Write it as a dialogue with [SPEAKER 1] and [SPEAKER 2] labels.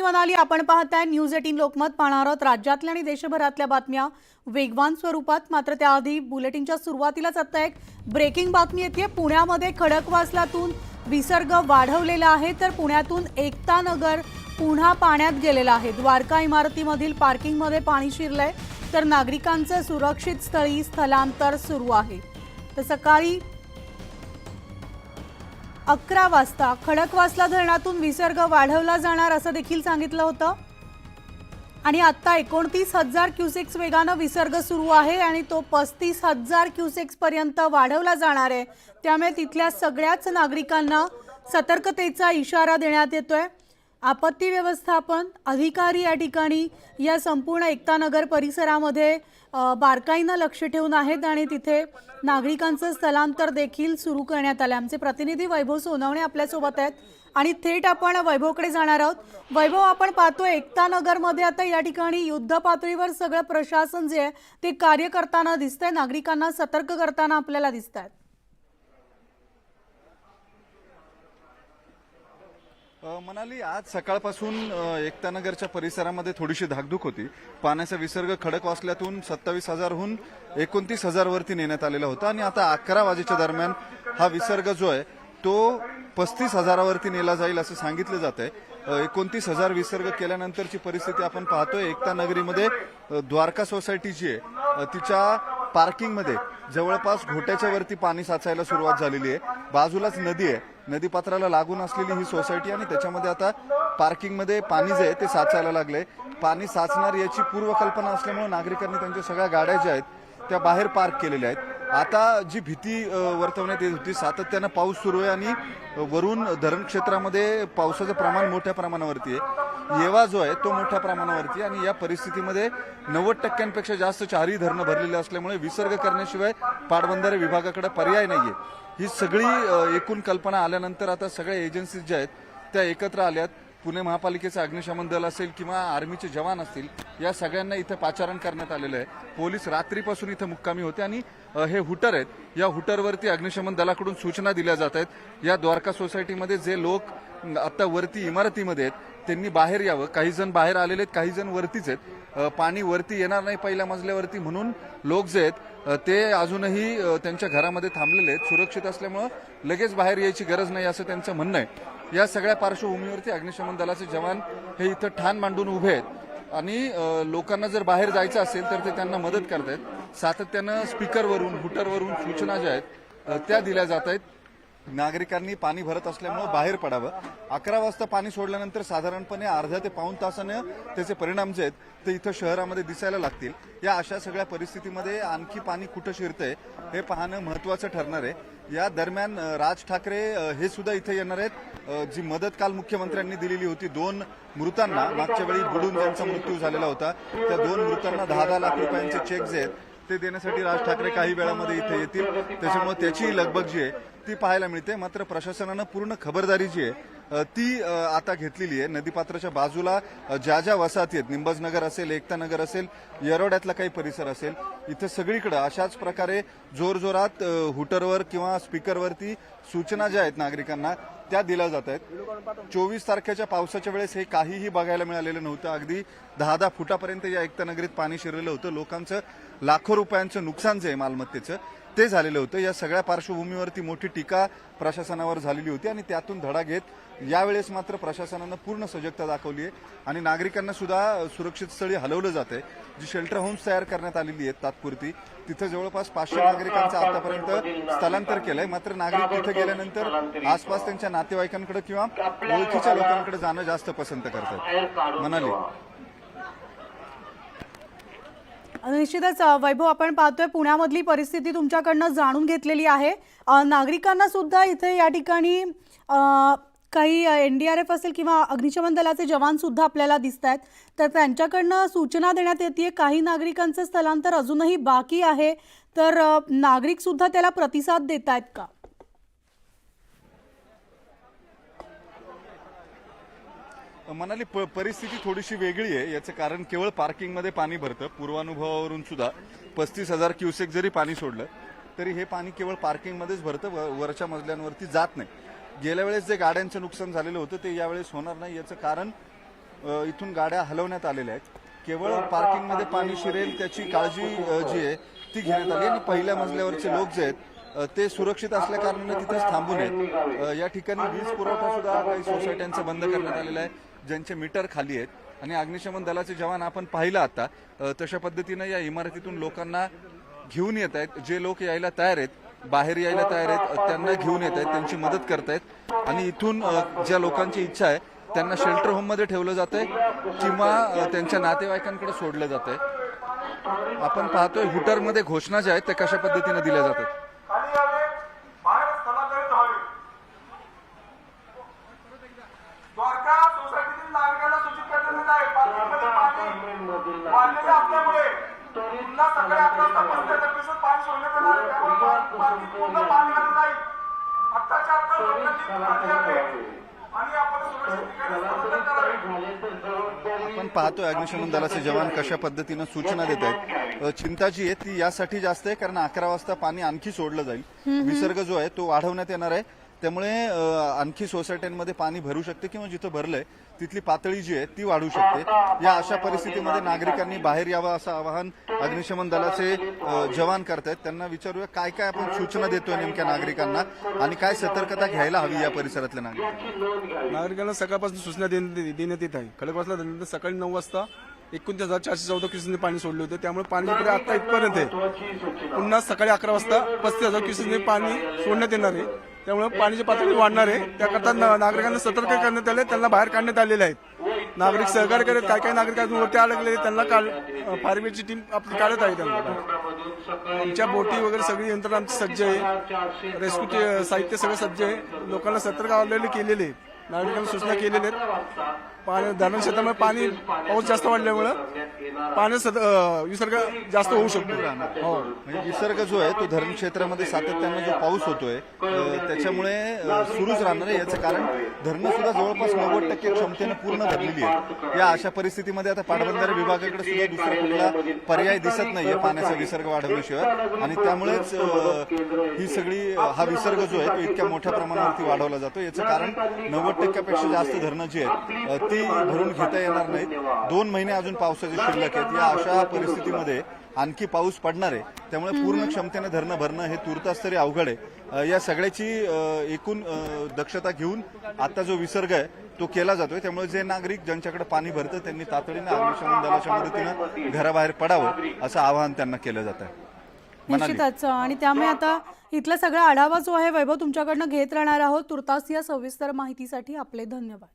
[SPEAKER 1] मनाली, आपण पाहताय न्यूज 18 लोकमत. पाहणार आहोत राज्यातल्या आणि देशभरातल्या बातम्या वेगवान स्वरूपात. मात्र त्याआधी बुलेटिनच्या सुरुवातीलाच आता एक ब्रेकिंग बातमी येते. पुण्यामध्ये खडकवासलातून विसर्ग वाढवलेला आहे, तर पुण्यातून एकता नगर पुन्हा पाण्यात गेलेला आहे. द्वारका इमारतीमधील पार्किंगमध्ये पाणी शिरलंय, तर नागरिकांचं सुरक्षित स्थळी स्थलांतर सुरू आहे. तर सकाळी 11 वाजता खडकवासला धरणातून विसर्ग वाढवला जाणार असं देखील सांगितलं होतं. आणि आता 29,000 क्युसेक्स वेगानं विसर्ग सुरू आहे आणि तो 35,000 क्युसेक्स पर्यंत वाढवला जाणार आहे. त्यामुळे तिथल्या सगळ्याच नागरिकांना सतर्कतेचा इशारा देण्यात येतोय. आपत्ती व्यवस्थापन अधिकारी या ठिकाणी या संपूर्ण एकता नगर परिसरामध्ये बारकाईनं लक्ष ठेवून आहेत आणि तिथे नागरिकांचं स्थलांतर देखील सुरू करण्यात आलं. आमचे प्रतिनिधी वैभव सोनवणे आपल्यासोबत आहेत आणि थेट आपण वैभवकडे जाणार आहोत. वैभव, आपण पाहतोय एकता नगरमध्ये आता या ठिकाणी युद्ध पातळीवर सगळं प्रशासन जे आहे ते कार्य करताना दिसतंय, नागरिकांना सतर्क करताना आपल्याला दिसत आहेत.
[SPEAKER 2] मनाली, आज सकाळपासून एकता नगरच्या परिसरामध्ये थोडीशी धाकधूक होती. पाण्याचा विसर्ग खडकवासल्यातून 27,000हून 29,000 वरती नेण्यात आलेला होता आणि आता 11 वाजेच्या दरम्यान हा विसर्ग जो आहे तो 35,000वरती नेला जाईल असं सांगितलं जात आहे. 29,000 विसर्ग केल्यानंतरची परिस्थिती आपण पाहतोय. एकता नगरीमध्ये द्वारका सोसायटी जी आहे तिच्या पार्किंगमध्ये जवळपास घोट्याच्या वरती पाणी साचायला सुरुवात झालेली आहे. बाजूलाच नदी आहे, नदीपात्राला लागून असलेली ही सोसायटी आणि त्याच्यामध्ये आता पार्किंगमध्ये पाणी जे आहे ते साचायला लागले. पाणी साचणार याची पूर्वकल्पना असल्यामुळे नागरिकांनी त्यांच्या सगळ्या गाड्या ज्या आहेत त्या बाहेर पार्क केलेल्या आहेत. आता जी भीती वर्तवण्यात येत होती, सातत्यानं पाऊस सुरू आहे आणि वरून धरण क्षेत्रामध्ये पावसाचं प्रमाण मोठ्या प्रमाणावरती आहे. येवा जो आहे तो मोठ्या प्रमाणावरती आणि या परिस्थितीमध्ये 90% जास्त चारही धरणं भरलेली असल्यामुळे विसर्ग करण्याशिवाय पाटबंधारे विभागाकडे पर्याय नाहीये. ही सगळी एकूण कल्पना आल्यानंतर आता सगळ्या एजन्सीज ज्या आहेत त्या एकत्र आल्यात. पुणे महापालिकेचं अग्निशमन दल असेल किंवा आर्मीचे जवान असतील, या सगळ्यांना इथं पाचारण करण्यात आलेलं आहे. पोलीस रात्रीपासून इथं मुक्कामी होते आणि हे हुटर आहेत, या हुटरवरती अग्निशमन दलाकडून सूचना दिल्या जात आहेत. या द्वारका सोसायटीमध्ये जे लोक आता वरती इमारतीमध्ये आहेत त्यांनी बाहेर यावं. काही जण बाहेर आलेले आहेत, काही जण वरतीच आहेत. पाणी वरती येणार नाही पहिल्या मजल्यावरती म्हणून लोक जे आहेत ते अजूनही त्यांच्या घरामध्ये थांबलेले आहेत. सुरक्षित असल्यामुळं लगेच बाहेर यायची गरज नाही असं त्यांचं म्हणणं आहे. या सगळ्या पार्श्वभूमीवरती अग्निशमन दलाचे जवान हे इथं ठाण मांडून उभे आहेत आणि लोकांना जर बाहेर जायचं असेल तर ते त्यांना मदत करतायत. सातत्यानं स्पीकरवरून हुटरवरून सूचना ज्या आहेत त्या दिल्या जात आहेत. नागरिकांनी पाणी भरत असल्यामुळे बाहेर पडावं. 11 वाजता पाणी सोडल्यानंतर साधारणपणे अर्ध्या ते पाऊण तासाने त्याचे परिणाम जे आहेत ते इथं शहरामध्ये दिसायला लागतील. या अशा सगळ्या परिस्थितीमध्ये आणखी पाणी कुठं शिरतंय हे पाहणं महत्वाचं ठरणार आहे. या दरम्यान राज ठाकरे हे सुद्धा इथे येणार आहेत. जी मदत काल मुख्यमंत्र्यांनी दिलेली होती 2 मृतांना, मागच्या वेळी बुडून ज्यांचा मृत्यू झालेला होता त्या 2 मृतांना 10-10 लाख रुपयांचे चेक जे आहेत ते देण्यासाठी राज ठाकरे काही वेळामध्ये इथे येतील. त्याच्यामुळे त्याची लगबग जी आहे ती पाहायला मिळते. मात्र प्रशासनानं पूर्ण खबरदारी जी आहे ती आता घेतलेली आहे. नदीपात्राच्या बाजूला ज्या ज्या वसाहती आहेत, निंबजनगर असेल, एकता नगर असेल, येरवड्यातला काही परिसर असेल, इथं सगळीकडे अशाच प्रकारे जोरजोरात हुटरवर किंवा स्पीकरवरती सूचना ज्या आहेत नागरिकांना त्या दिल्या जात आहेत. 24 तारखेच्या पावसाच्या वेळेस हे काहीही बघायला मिळालेलं नव्हतं. अगदी 10-10 फुटापर्यंत या एकता नगरीत पाणी शिरलेलं होतं. लोकांचं लाखो रुपयांचं नुकसान जे आहे मालमत्तेचं ते झालेलं होतं. या सगळ्या पार्श्वभूमीवरती मोठी टीका प्रशासनावर झालेली होती आणि त्यातून धडा घेत यावेळेस मात्र प्रशासनानं पूर्ण सजगता दाखवली आहे आणि नागरिकांना सुद्धा सुरक्षित स्थळी हलवलं जाते. जी शेल्टर होम्स तयार करण्यात आलेली आहेत तात्पुरती, तिथं जवळपास 500 नागरिकांचं आतापर्यंत स्थलांतर केलंय. मात्र नागरिक तिथे गेल्यानंतर आसपास त्यांच्या नातेवाईकांकडे किंवा ओळखीच्या लोकांकडे जाणं जास्त पसंत करतात. म्हणाले
[SPEAKER 1] निश्चितच वैभव, आपण पाहतोय पुण्यामधली परिस्थिती तुमच्याकडनं जाणून घेतलेली आहे. नागरिकांना सुद्धा इथे या ठिकाणी काही NDRF असेल किंवा अग्निशमन दलाचे जवान सुद्धा आपल्याला दिसत आहेत, तर त्यांच्याकडनं सूचना देण्यात येते. काही नागरिकांचं स्थलांतर अजूनही बाकी आहे, तर नागरिक सुद्धा त्याला प्रतिसाद देत आहेत का?
[SPEAKER 2] मनाली, परिस्थिती थोडीशी वेगळी आहे. याचं कारण केवळ पार्किंगमध्ये पाणी भरतं. पूर्वानुभवावरून सुद्धा 35,000 क्युसेक जरी पाणी सोडलं तरी हे पाणी केवळ पार्किंगमध्येच भरतं, वरच्या मजल्यांवरती जात नाही. गेल्या वेळेस जे गाड्यांचं नुकसान झालेलं होतं ते यावेळेस होणार नाही. याचं कारण इथून गाड्या हलवण्यात आलेल्या आहेत. केवळ पार्किंगमध्ये पाणी शिरेल त्याची काळजी जी आहे ती घेण्यात आली आणि पहिल्या मजल्यावरचे लोक जे आहेत ते सुरक्षित असल्या कारणाने तिथेच थांबून आहेत. या ठिकाणी वीज पुरवठा सुद्धा काही सोसायट्यांचा बंद करण्यात आलेला आहे, ज्यांचे मीटर खाली आहेत. आणि अग्निशमन दलाचे जवान आपण पाहिलं आता, तशा पद्धतीनं या इमारतीतून लोकांना घेऊन येत आहेत. जे लोक यायला तयार आहेत, बाहेर यायला तयार आहेत, त्यांना घेऊन येत आहेत, त्यांची मदत करतायत. आणि इथून ज्या लोकांची इच्छा आहे त्यांना शेल्टर होममध्ये ठेवलं जातंय किंवा त्यांच्या नातेवाईकांकडे सोडलं जातंय. आपण पाहतोय हुटरमध्ये घोषणा ज्या आहेत त्या कशा पद्धतीने दिल्या जातात.
[SPEAKER 3] द्वारका सोसायटीतील नागरिकांना सूचित करण्यात आहे पार्किंगमध्ये पाणी वाढलेले असल्यामुळे पुन्हा सकाळी 11 वाजता पासून पाणी सोडण्यात येणार आहे. त्यामुळे पार्किंग पूर्ण पाणी आलं नाही. आत्ताच्या आत्ता लोकांनी पाणी आहे आणि आपण सुरक्षित ठिकाणी स्थलांतर करावे.
[SPEAKER 2] आपण पाहतोय अग्निशमन दलाचे जवान कशा पद्धतीनं सूचना देत आहेत. चिंता जी आहे ती यासाठी जास्त आहे कारण 11 वाजता पाणी आणखी सोडलं जाईल. विसर्ग जो आहे तो वाढवण्यात येणार आहे. त्यामुळे आणखी सोसायट्यांमध्ये पाणी भरू शकते किंवा जिथं भरलंय तिथली पातळी जी आहे ती वाढू शकते. या अशा परिस्थितीमध्ये नागरिकांनी बाहेर यावं असं आवाहन अग्निशमन दलाचे जवान करतायत. त्यांना विचारूया काय काय आपण सूचना देतोय नेमक्या नागरिकांना आणि काय सतर्कता घ्यायला हवी या परिसरातल्या
[SPEAKER 4] नागरिकांना सकाळपासून सूचना देण्यात येत आहे. खडकवासला धरणात सकाळी 9 वाजता 29,414 क्युसेसने पाणी सोडले होते. त्यामुळे पाणी इकडे आता इथपर्यंत आहे. पुन्हा सकाळी 11 वाजता 35,000 क्युसेसने पाणी सोडण्यात येणार आहे. त्यामुळे पाण्याची पातळी वाढणार आहे. त्याकरता नागरिकांना सतर्क करण्यात आले, त्यांना बाहेर काढण्यात आलेले आहेत. नागरिक सहकार्य करत काय काय नागरिक अजून वरती अडकले त्यांना फायर ब्रिगेडची टीम आपली काढत आहे. त्यांना आमच्या बोटी वगैरे सगळी यंत्रणा आमची सज्ज आहे. रेस्क्यू साहित्य सगळं सज्ज आहे. लोकांना सतर्क आवलेले केलेले आहेत. नागरिकांना सूचना केलेल्या आहेत. पाणी धरण क्षेत्रामध्ये पाणी पाऊस जास्त वाढल्यामुळं पाण्याचा विसर्ग जास्त होऊ शकतो.
[SPEAKER 2] म्हणजे विसर्ग जो आहे तो धरण क्षेत्रामध्ये सातत्यानं जो पाऊस होतोय त्याच्यामुळे सुरूच राहणार आहे. याचं कारण धरणं सुद्धा जवळपास 90% क्षमतेनं पूर्ण भरलेली आहे. या अशा परिस्थितीमध्ये आता पाटबंधारे विभागाकडे सुद्धा दुसरा कुठला पर्याय दिसत नाहीये पाण्याचा विसर्ग वाढवण्याशिवाय. आणि त्यामुळेच ही सगळी हा विसर्ग जो आहे तो इतक्या मोठ्या प्रमाणावरती वाढवला जातो. याचं कारण 90%पेक्षा जास्त धरणं जी आहेत ती भरून घेता येणार नाहीत. 2 महिने अजून पावसाचे शिल्लक आहेत. या अशा परिस्थितीमध्ये आणखी पाऊस पडणार आहे. त्यामुळे पूर्ण क्षमतेने धरणं भरणं हे तुर्तास तरी अवघड आहे. या सगळ्याची एकूण दक्षता घेऊन आता जो विसर्ग आहे तो केला जातोय. त्यामुळे जे नागरिक ज्यांच्याकडे पाणी भरतं त्यांनी तातडीने अग्निशमन दलाच्या मदतीनं घराबाहेर पडावं असं आवाहन त्यांना केलं जात आहे.
[SPEAKER 1] निश्चितच. आणि त्यामुळे आता इथला सगळा आढावा जो आहे वैभव तुमच्याकडनं घेत राहणार आहोत. तुर्तास या सविस्तर माहितीसाठी आपले धन्यवाद.